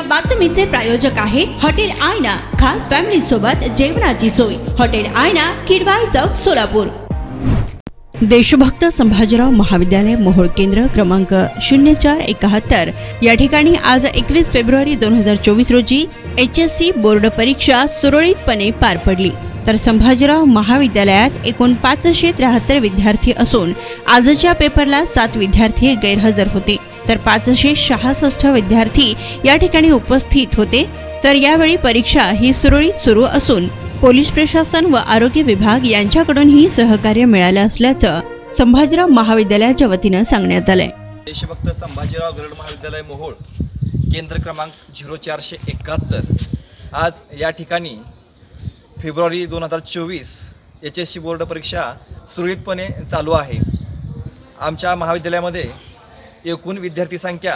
बातमीचे प्रायोजक आहे हॉटेल आयना। खास फॅमिली सोबत जेवणाची सोय। हॉटेल आयना, किडवाई चौक, सोलापूर। देशभक्त संभाजीराव महाविद्यालय मोहोळ केंद्र क्रमांक 0471 या ठिकाणी आज 21 फेब्रुवारी 2024 रोजी HSC बोर्ड परीक्षा सुरळीतपणे पार पडली। तर संभाजीराव महाविद्यालयात एकूण 573 विद्यार्थी असून आजच्या पेपरला 7 विद्यार्थी गैरहजर होते, तर 566 विद्यार्थी या ठिकाणी उपस्थित होते। तर यावेळी परीक्षा ही सुरळीत सुरू असून पोलीस प्रशासन व आरोग्य विभाग यांच्याकडूनही सहकार्य मिळाले असल्याचं संभाजीराव महाविद्यालयाच्या वतीने सांगण्यात आले। देशभक्त संभाजीराव गरड महाविद्यालय मोहोळ केंद्र क्रमांक 0471 आज या ठिकाणी फेब्रुवारी 2024 HSC बोर्ड परीक्षा सुरळीतपणे चालू आहे। आमच्या महाविद्यालयामध्ये एकूण विद्यार्थी संख्या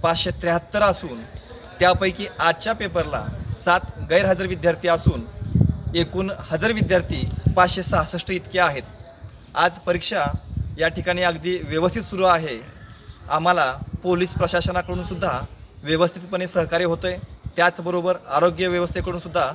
573 असून त्यापैकी आजच्या पेपरला 7 गैरहजर विद्यार्थी असून एकूण हजर विद्यार्थी 566 इतके आहेत। आज परीक्षा या ठिकाणी अगदी व्यवस्थित सुरू आहे। आम्हाला पोलीस प्रशासनाकडून सुद्धा व्यवस्थितपणे सहकार्य होतंय, त्याचबरोबर आरोग्य व्यवस्थेकडून सुद्धा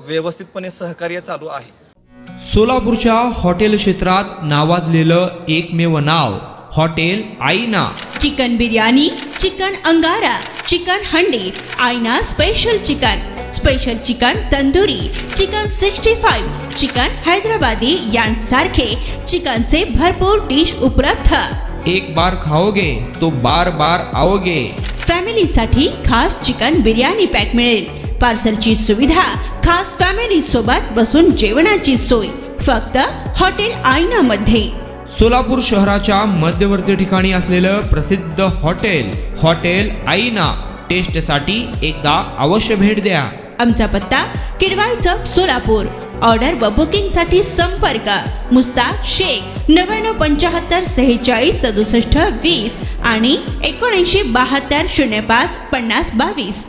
व्यवस्थितपणे सहकार्य चालू आहे। सोलापूरच्या हॉटेल क्षेत्रात नावाजलेलं एकमेव नाव हॉटेल आईना। चिकन बिर्याणी, चिकन अंगारा, चिकन हंडी, आईना special chicken, special chicken tandoori, chicken 65, chicken Hyderabadi यांसारखे चिकनचे भरपूर डिश उपलब्ध। एक बार खाओगे तो बार बार आओगे। फॅमिलीसाठी खास चिकन बिर्याणी पॅक मिळेल। पार्सलची सुविधा, खास फॅमिली सोबत बसून जेवणाची सोय फक्त हॉटेल आईना मध्ये। सोलापूर शहराच्या मध्यवर्ती ठिकाणी असलेलं प्रसिद्ध हॉटेल आईना टेस्टसाठी एकदा अवश्य भेट द्या। आमचा पत्ता किडवाई चौक, सोलापूर। ऑर्डर व बुकिंग साठी संपर्क मुस्ताक शेख 9975 46 67 20 आणि 7972 05 50 22।